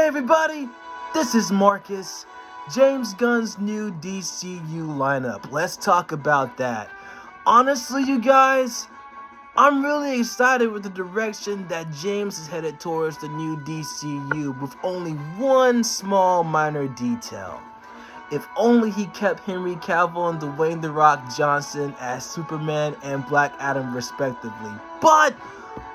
Hey everybody, this is Marcus. James Gunn's new DCU lineup. Let's talk about that. Honestly, you guys, I'm really excited with the direction that James is headed towards the new DCU with only one small minor detail. If only he kept Henry Cavill and Dwayne "The Rock" Johnson as Superman and Black Adam respectively. But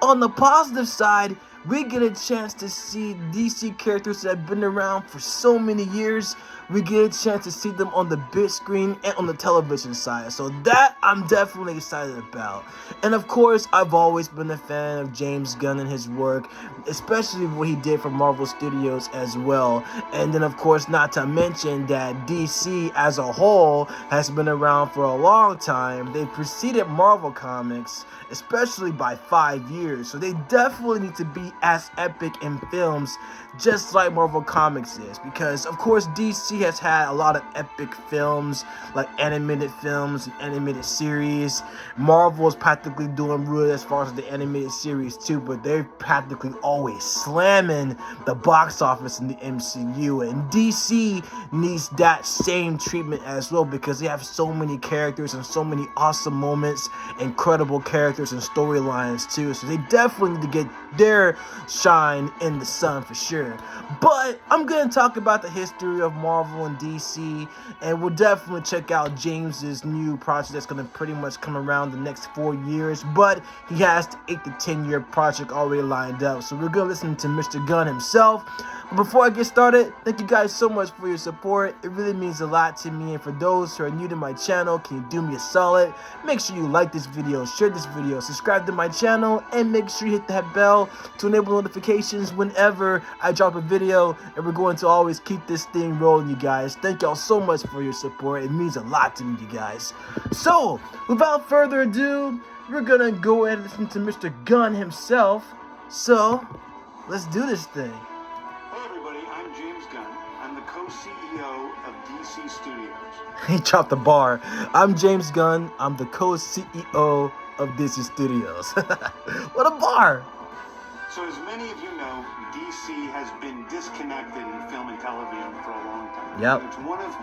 on the positive side, we get a chance to see DC characters that have been around for so many years. We get a chance to see them on the big screen and on the television side. So that I'm definitely excited about. And of course, I've always been a fan of James Gunn and his work, especially what he did for Marvel Studios as well. And then of course, not to mention that DC as a whole has been around for a long time. They preceded Marvel Comics, especially by 5 years. So they definitely need to be as epic in films, just like Marvel Comics is. Because of course DC has had a lot of epic films, like animated films and animated series. Marvel is practically doing good as far as the animated series too, but they're practically always slamming the box office in the MCU. And DC needs that same treatment as well, because they have so many characters and so many awesome moments, incredible characters and storylines too. So they definitely need to get their shine in the sun for sure. But I'm going to talk about the history of Marvel and DC, and we'll definitely check out James's new project that's going to pretty much come around the next 4 years. But he has the 8 to 10 year project already lined up. So we're going to listen to Mr. Gunn himself. But before I get started, thank you guys so much for your support. It really means a lot to me. And for those who are new to my channel, can you do me a solid? Make sure you like this video, share this video, subscribe to my channel, and make sure you hit that bell to enable notifications whenever I drop a video. And we're going to always keep this thing rolling, you guys. Thank y'all so much for your support. It means a lot to me, you guys. So, without further ado, we're gonna go ahead and listen to Mr. Gunn himself. So, let's do this thing. I'm the co-CEO of DC Studios. He dropped the bar. I'm James Gunn. I'm the co-CEO of DC Studios. What a bar! So as many of you know, DC has been disconnected in film and television for a long time. Yep. It's one of,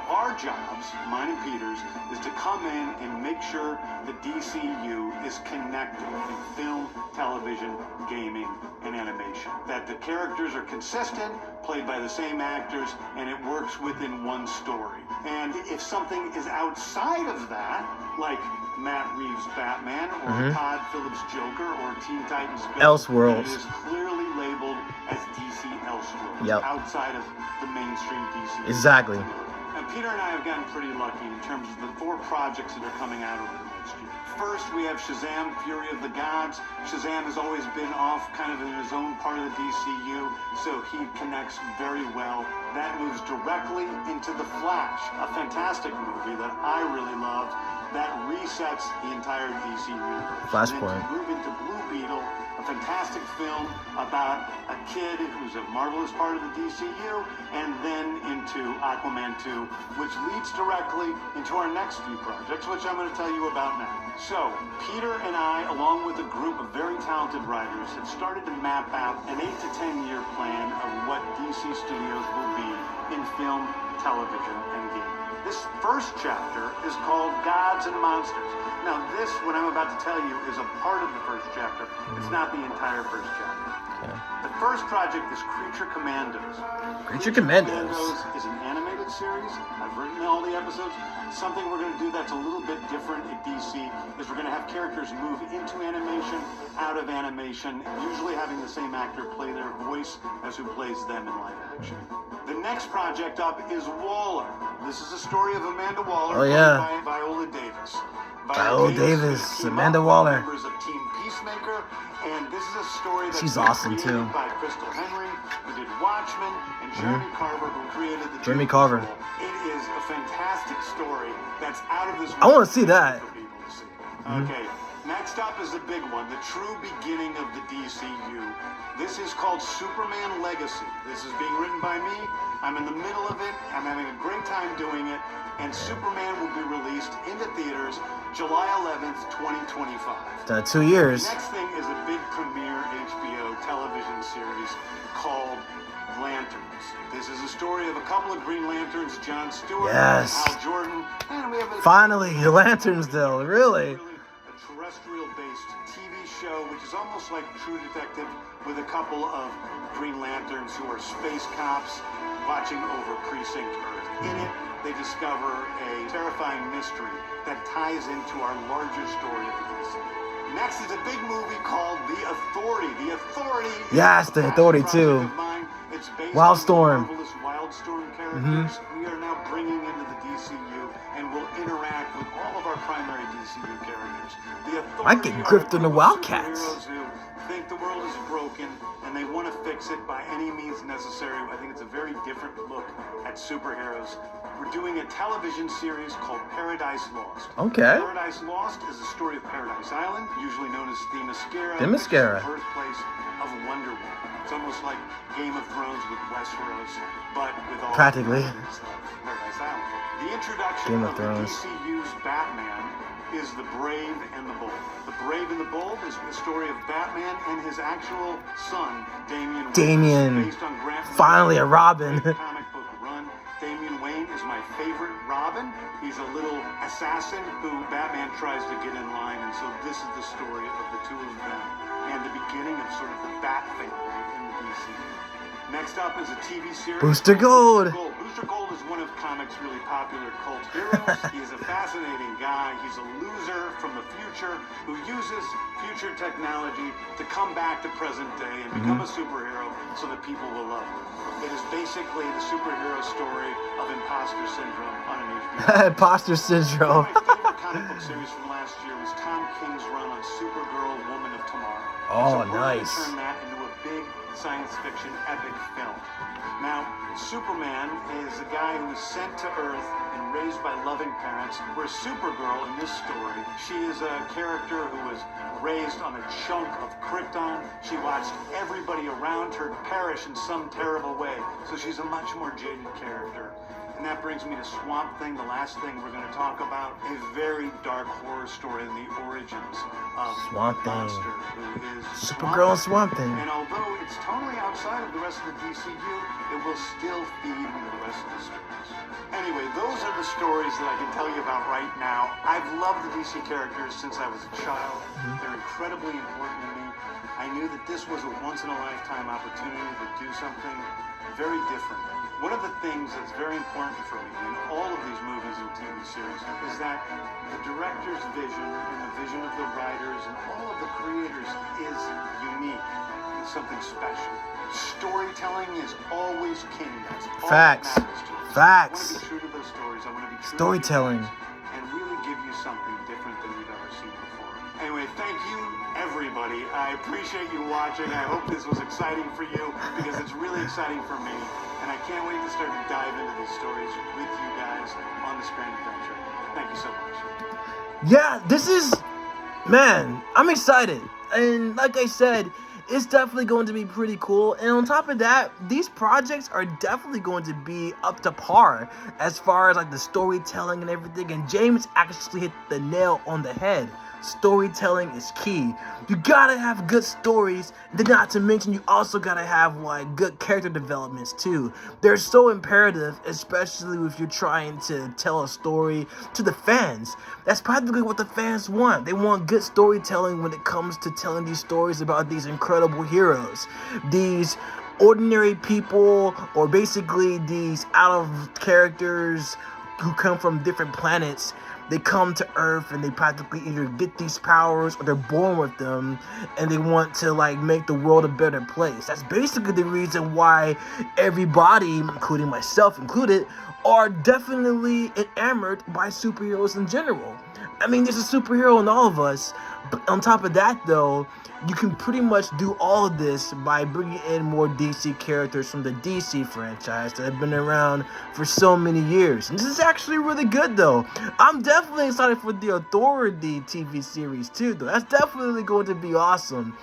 our jobs, mine and Peter's, is to come in and make sure the DCU is connected in film, television, gaming, and animation. That the characters are consistent, played by the same actors, and it works within one story. And if something is outside of that, like Matt Reeves' Batman, or Todd Phillips' Joker, or Teen Titans Elseworlds, it is clearly labeled as DC Elseworlds, yep, outside of the mainstream DC. Exactly. And Peter and I have gotten pretty lucky in terms of the 4 projects that are coming out over the next year. First, we have Shazam! Fury of the Gods. Shazam has always been off kind of in his own part of the DCU, so he connects very well. That moves directly into The Flash, a fantastic movie that I really loved, that resets the entire DC universe. Flashpoint. And then to move into Blue Beetle, a fantastic film about a kid who's a marvelous part of the DCU, and then into Aquaman 2, which leads directly into our next few projects, which I'm going to tell you about now. So, Peter and I, along with a group of very talented writers, have started to map out an 8 to 10 year plan of what DC Studios will be in film, television, and gaming. This first chapter is called Gods and Monsters. Now this, what I'm about to tell you, is a part of the first chapter. It's not the entire first chapter. Okay. The first project is Creature Commandos. Creature Commandos is an animated series. I've written all the episodes. Something we're going to do that's a little bit different at DC is we're going to have characters move into animation, out of animation, usually having the same actor play their voice as who plays them in live action. The next project up is Waller. This is a story of Amanda Waller, played by Viola Davis. Viola Davis, Amanda Waller. Members of Team Peacemaker, and this is a story that's she's awesome too. By Crystal Henry, who did Watchmen, and Jeremy Carver, who created the Jeremy Carver. It is a fantastic story that's out of this world. I want to see that. For people to see. Okay, next up is the big one, the true beginning of the DCU. This is called Superman Legacy. This is being written by me. I'm in the middle of it. I'm having a great time doing it. And Superman will be released into theaters July 11th, 2025. 2 years. The next thing is a big premiere HBO television series called Land This is a story of a couple of Green Lanterns, John Stewart Yes. and Hal Jordan. And we have Finally, the Lanternsville, really. A terrestrial-based TV show, which is almost like True Detective, with a couple of Green Lanterns who are space cops watching over Precinct Earth. In it, they discover a terrifying mystery that ties into our larger story of the DC. Next is a big movie called The Authority. The Authority. Yes, The Authority too. It's based Wildstorm. on the marvelous Wildstorm characters. We are now bringing into the DCU and will interact with all of our primary DCU characters. The Authority I get gripped in the Wildcats. Superheroes who think the world is broken and they want to fix it by any means necessary. I think it's a very different look at superheroes. We're doing a television series called Paradise Lost. Okay. Paradise Lost is the story of Paradise Island, usually known as Themyscira. Themyscira. The birthplace of Wonder Woman. It's almost like Game of Thrones with Westeros, but with all Practically. the elements of Paradise Island. The introduction Game of of the Thrones. DCU's Batman is The Brave and the Bold. The Brave and the Bold is the story of Batman and his actual son, Damian Wayne. Damian. Based on Grant Finally, a Robin. comic book run. Damian Wayne is my favorite Robin. He's a little assassin who Batman tries to get in line, and so this is the story of the two of them and the beginning of sort of the Bat family in the DCU. Next up is a TV series. Booster Gold. Booster Gold is one of comics' really popular cult heroes. He is a fascinating guy. He's a loser from the future who uses future technology to come back to present day and become a superhero so that people will love him. It is basically the superhero story of imposter syndrome on an HBO. Imposter syndrome. One of my favorite comic book series from last year was Tom King's run on Supergirl, Woman of Tomorrow. Oh, So we're going to nice. turn that into a big science fiction epic film. Now, Superman is a guy who was sent to Earth and raised by loving parents, where Supergirl in this story, she is a character who was raised on a chunk of Krypton. She watched everybody around her perish in some terrible way, so she's a much more jaded character. And that brings me to Swamp Thing, the last thing we're going to talk about. A very dark horror story in the origins of Swamp the Thing. monster who is Supergirl and Swamp Thing. And although it's totally outside of the rest of the DCU, it will still feed into the rest of the stories. Anyway, those are the stories that I can tell you about right now. I've loved the DC characters since I was a child. They're incredibly important to me. I knew that this was a once-in-a-lifetime opportunity to do something very different. One of the things that's very important for me in all of these movies and TV series is that the director's vision and the vision of the writers and all of the creators is unique. It's something special. Storytelling is always king. That's all Facts. that matters to us. Facts. I want to be true to those stories. I want to be true Storytelling. to the fans and really give you something different than you've ever seen before. Anyway, thank you, everybody. I appreciate you watching. I hope this was exciting for you because it's really exciting for me. And I can't wait to start to dive into these stories with you guys on this grand adventure. Thank you so much. Yeah, this is, man, I'm excited. And like I said, it's definitely going to be pretty cool. And on top of that, these projects are definitely going to be up to par as far as like the storytelling and everything. And James actually hit the nail on the head. Storytelling is key. You gotta have good stories, then not to mention you also gotta have like good character developments too. They're so imperative, especially if you're trying to tell a story to the fans. That's practically what the fans want. They want good storytelling when it comes to telling these stories about these incredible heroes, these ordinary people, or basically these out of characters who come from different planets. They come to Earth and they practically either get these powers or they're born with them, and they want to like make the world a better place. That's basically the reason why everybody, including myself included, are definitely enamored by superheroes in general. I mean, there's a superhero in all of us, but on top of that though, you can pretty much do all of this by bringing in more DC characters from the DC franchise that have been around for so many years. And this is actually really good though. I'm definitely excited for the Authority TV series too though. That's definitely going to be awesome.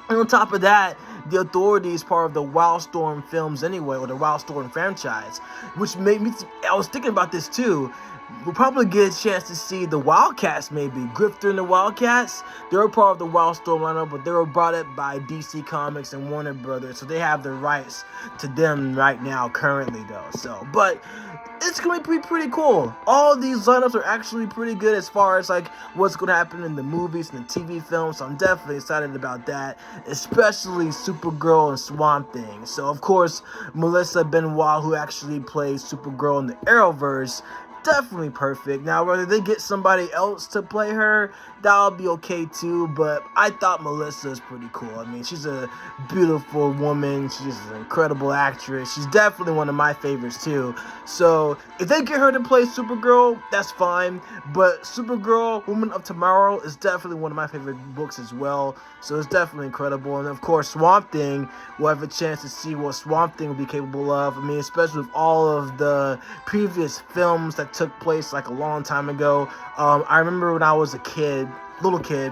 And on top of that, the Authority is part of the Wildstorm films anyway, or the Wildstorm franchise, which made me, I was thinking about this too. we'll probably get a chance to see the Wildcats, maybe. Grifter and the Wildcats, they were part of the Wildstorm lineup, but they were brought up by DC Comics and Warner Brothers, so they have the rights to them right now, currently, though. So, but it's going to be pretty cool. All these lineups are actually pretty good as far as, like, what's going to happen in the movies and the TV films, so I'm definitely excited about that, especially Supergirl and Swamp Thing. So, of course, Melissa Benoit, who actually plays Supergirl in the Arrowverse, definitely perfect. Now, whether they get somebody else to play her, that'll be okay too, but I thought Melissa is pretty cool. I mean, she's a beautiful woman. She's an incredible actress. She's definitely one of my favorites too. So, if they get her to play Supergirl, that's fine, but Supergirl, Woman of Tomorrow is definitely one of my favorite books as well, so it's definitely incredible. And of course, Swamp Thing, we'll have a chance to see what Swamp Thing will be capable of. I mean, especially with all of the previous films that took place like a long time ago. I remember when I was a little kid,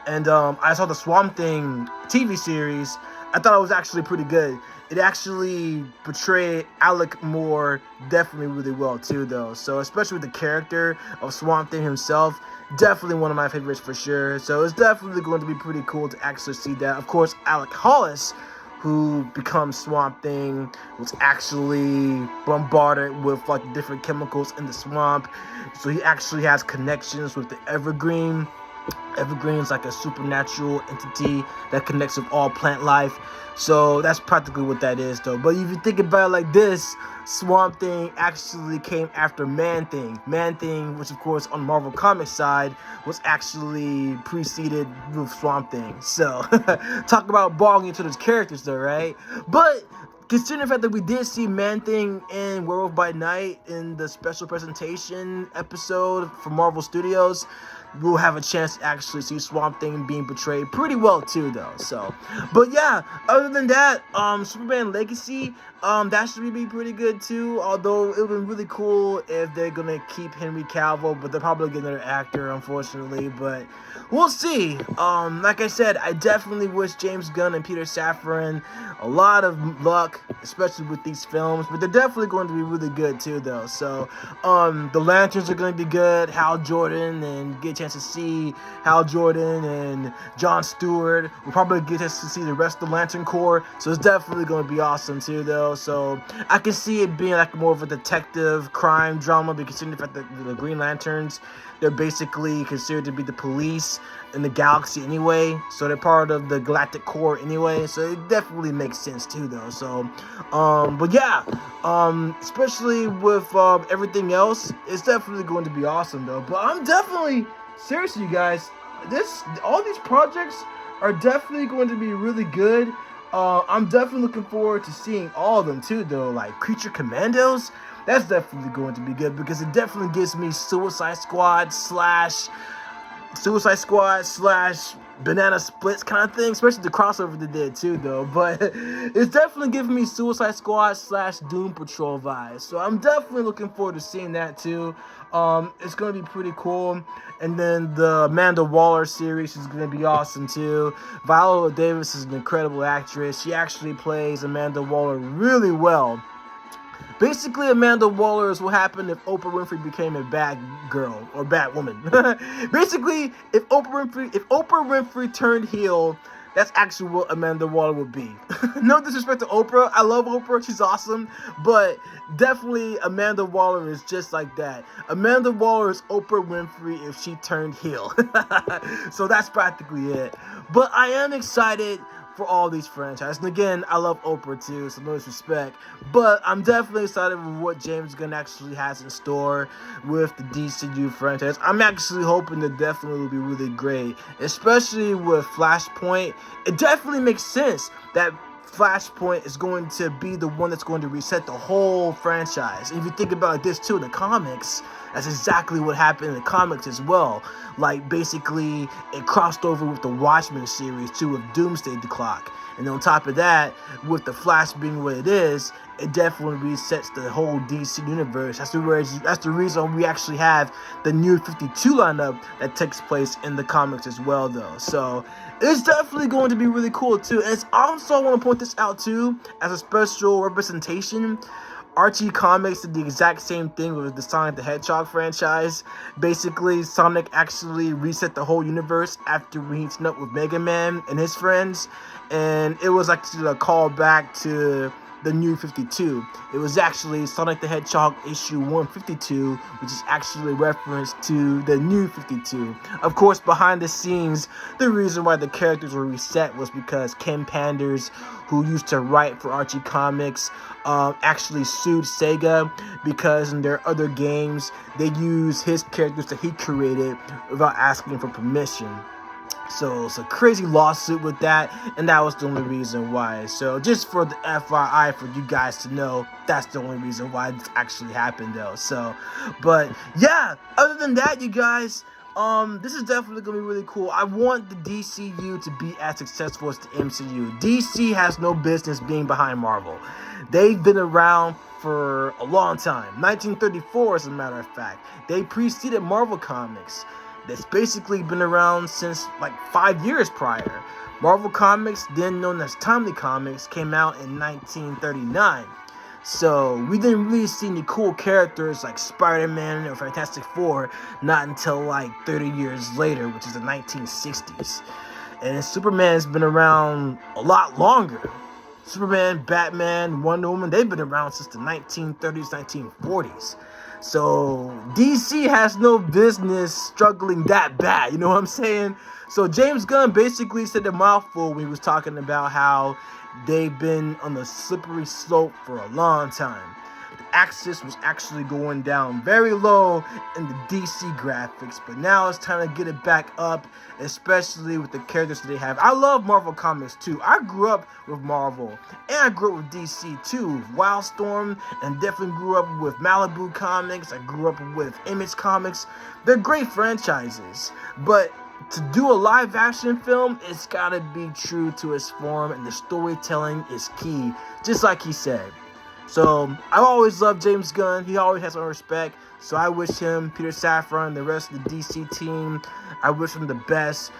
and I saw the Swamp Thing TV series. I thought it was actually pretty good. It actually portrayed Alec Moore definitely really well too, though. So especially with the character of Swamp Thing himself, definitely one of my favorites for sure. So it's definitely going to be pretty cool to actually see that. Of course, Alec Hollis, who becomes Swamp Thing, was actually bombarded with like different chemicals in the swamp. So he actually has connections with the Evergreen. Evergreen is like a supernatural entity that connects with all plant life. So that's practically what that is, though. But if you think about it like this, Swamp Thing actually came after Man-Thing. Man-Thing, which of course on Marvel Comics side, was actually preceded with Swamp Thing. So, talk about bogging into those characters though, right? But considering the fact that we did see Man-Thing in Werewolf by Night in the special presentation episode for Marvel Studios, we'll have a chance to actually see Swamp Thing being portrayed pretty well too, though. So, but yeah, other than that, Superman Legacy, that should be pretty good too. Although it would be really cool if they're gonna keep Henry Cavill, but they're probably getting another actor, unfortunately. But we'll see. Like I said, I definitely wish James Gunn and Peter Safran a lot of luck, especially with these films. But they're definitely going to be really good too, though. So, the Lanterns are going to be good. Hal Jordan, and get a chance to see Hal Jordan and Jon Stewart. We'll probably get a chance to see the rest of the Lantern Corps. So it's definitely going to be awesome too, though. So I can see it being like more of a detective crime drama, because considering the fact that the Green Lanterns, they're basically considered to be the police in the galaxy anyway, so they're part of the Galactic Corps anyway, so it definitely makes sense too, though. So, but yeah, especially with everything else, it's definitely going to be awesome, though. But I'm definitely, seriously, you guys, all these projects are definitely going to be really good. I'm definitely looking forward to seeing all of them too, though. Like Creature Commandos, that's definitely going to be good, because it definitely gives me Suicide Squad slash Banana Splits kind of thing, especially the crossover they did too, though. But it's definitely giving me Suicide Squad slash Doom Patrol vibes. So I'm definitely looking forward to seeing that too. It's going to be pretty cool. And then the Amanda Waller series is going to be awesome too. Viola Davis is an incredible actress. She actually plays Amanda Waller really well. Basically, Amanda Waller is what happened if Oprah Winfrey became a bad girl or bad woman. Basically, if Oprah Winfrey turned heel, that's actually what Amanda Waller would be. No disrespect to Oprah. I love Oprah. She's awesome. But definitely Amanda Waller is just like that. Amanda Waller is Oprah Winfrey if she turned heel. So that's practically it. But I am excited for all these franchises. And again, I love Oprah too, so no disrespect. But I'm definitely excited for what James Gunn actually has in store with the DCU franchise. I'm actually hoping that definitely will be really great, especially with Flashpoint. It definitely makes sense that Flashpoint is going to be the one that's going to reset the whole franchise. And if you think about this too, in the comics, that's exactly what happened in the comics as well. Like, basically, it crossed over with the Watchmen series too, with Doomsday the Clock. And on top of that, with the Flash being what it is, it definitely resets the whole DC universe. That's the reason we actually have the New 52 lineup that takes place in the comics as well, though. So it's definitely going to be really cool too. And it's also, I want to point this out too, as a special representation. Archie Comics did the exact same thing with the Sonic the Hedgehog franchise. Basically, Sonic actually reset the whole universe after meeting up with Mega Man and his friends, and it was actually a callback to the New 52. It was actually Sonic the Hedgehog issue 152, which is actually a reference to the New 52. Of course, behind the scenes, the reason why the characters were reset was because Ken Panders, who used to write for Archie Comics, actually sued Sega because in their other games, they used his characters that he created without asking for permission. So it's a crazy lawsuit with that, and that was the only reason why. So just for the FYI for you guys to know, that's the only reason why this actually happened though. So, but yeah, other than that, you guys, this is definitely gonna be really cool. I want the DCU to be as successful as the MCU. DC has no business being behind Marvel. They've been around for a long time. 1934, as a matter of fact. They preceded Marvel Comics. That's basically been around since like 5 years prior. Marvel Comics, then known as Timely Comics, came out in 1939. So we didn't really see any cool characters like Spider-Man or Fantastic Four not until like 30 years later, which is the 1960s. And Superman's been around a lot longer. Superman, Batman, Wonder Woman, they've been around since the 1930s, 1940s. So DC has no business struggling that bad, you know what I'm saying? So James Gunn basically said a mouthful when he was talking about how they've been on the slippery slope for a long time. The axis was actually going down very low in the DC graphics, but now it's time to get it back up, especially with the characters that they have. I love Marvel Comics too. I grew up with Marvel, and I grew up with DC too, with Wildstorm, and definitely grew up with Malibu Comics. I grew up with Image Comics. They're great franchises, but to do a live action film, it's gotta be true to its form, and the storytelling is key, just like he said. So I've always loved James Gunn. He always has my respect. So I wish him, Peter Safran, the rest of the DC team, I wish them the best.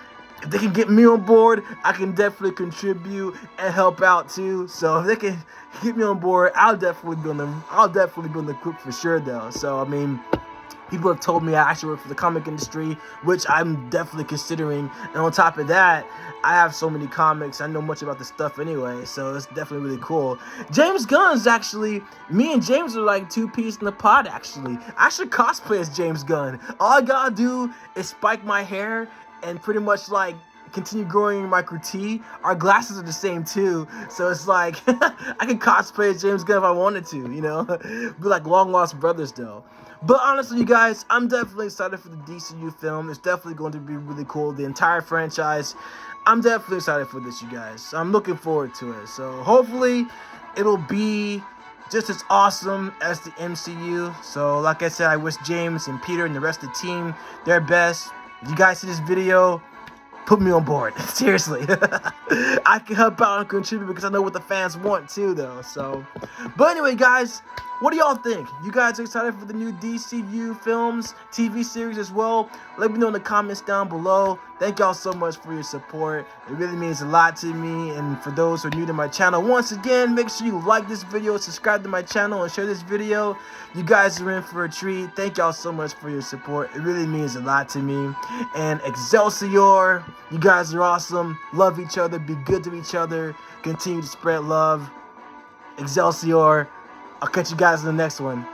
If they can get me on board, I can definitely contribute and help out too. So if they can get me on board, I'll definitely be on the group for sure though. So I mean, people have told me I should work for the comic industry, which I'm definitely considering. And on top of that, I have so many comics. I know much about this stuff anyway, so it's definitely really cool. James Gunn's actually, me and James are like two peas in the pod, actually. I should cosplay as James Gunn. All I gotta do is spike my hair and pretty much like continue growing my goatee. Our glasses are the same too, so it's like I can cosplay as James Gunn if I wanted to, you know? Be like long lost brothers though. But honestly, you guys, I'm definitely excited for the DCU film. It's definitely going to be really cool. The entire franchise, I'm definitely excited for this, you guys. I'm looking forward to it. So hopefully it'll be just as awesome as the MCU. So like I said, I wish James and Peter and the rest of the team their best. If you guys see this video, put me on board. Seriously. I can help out and contribute because I know what the fans want too, though. So, but anyway, guys, what do y'all think? You guys are excited for the new DCU films, TV series as well? Let me know in the comments down below. Thank y'all so much for your support. It really means a lot to me. And for those who are new to my channel, once again, make sure you like this video, subscribe to my channel, and share this video. You guys are in for a treat. Thank y'all so much for your support. It really means a lot to me. And Excelsior, you guys are awesome. Love each other. Be good to each other. Continue to spread love. Excelsior. I'll catch you guys in the next one.